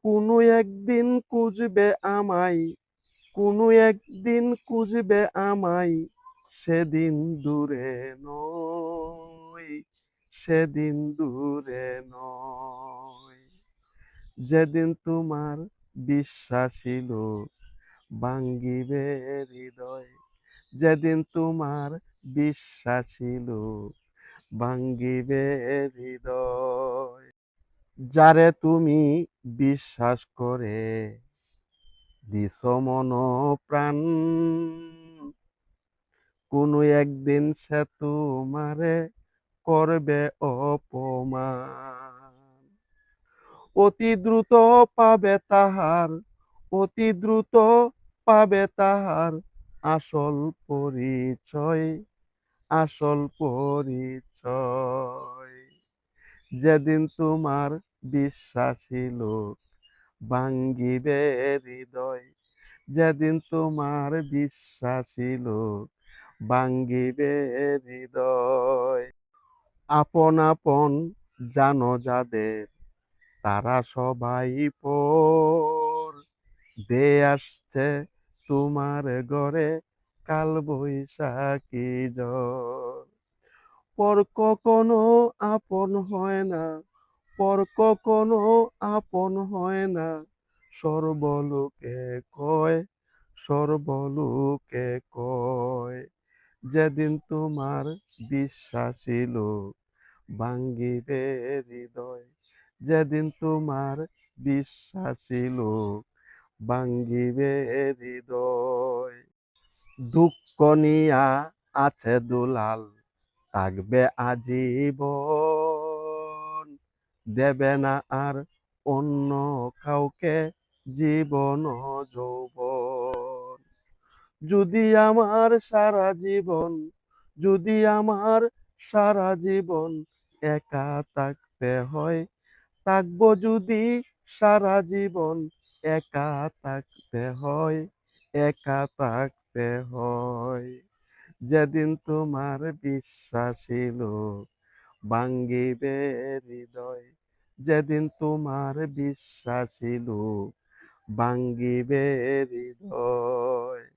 কোনো একদিন খুঁজবে আমায়, কোনো একদিন খুঁজবে আমায়, সেদিন দূরে নয়, সেদিন দূরে নয়। যেদিন তোমার বিশ্বাসী লোক ভাঙ্গিবে হৃদয়, যেদিন তোমার বিশ্বাসী লোক ভাঙ্গিবে হৃদয়। যারে তুমি বিশ্বাস করে দিছ মন প্রাণ, কোনো একদিন সে তোমারে করবে অপমান। অতি দ্রুত পাবে তাহার, অতি দ্রুত পাবে তাহার আসল পরিচয়, আসল পরিচয়। যেদিন তোমার বিশ্বাসী লোক ভাঙ্গিবে হৃদয়, যেদিন তোমার বিশ্বাসী লোক ভাঙ্গিবে হৃদয়। আপন আপন জানো যাদের, তারা সবাই পর। দে আসছে তোমার ঘরে কাল বৈশাখী ঝড়। পর কখনো আপন হয় না, পর কখনো আপন হয় না, সর্বলোকে কয়, সর্বলোকে কয়। যেদিন তোমার বিশ্বাসী লোক ভাঙ্গিবে হৃদয়, যেদিন তোমার বিশ্বাসী লোক ভাঙ্গিবে হৃদয়। দুঃখ নিয়া আছে দুলাল, থাকবে আজীবন, দেবে না আর অন্য কাউকে জীবন ও যৌবন। যদি আমার সারা জীবন, যদি আমার সারা জীবন একা থাকতে হয়, থাকবো যদি সারা জীবন একা থাকতে হয়, একা থাকতে হয়। যেদিন তোমার বিশ্বাসী লোক ভাঙ্গিবে হৃদয়, যেদিন তোমার বিশ্বাসী লোক ভাঙ্গিবে হৃদয়।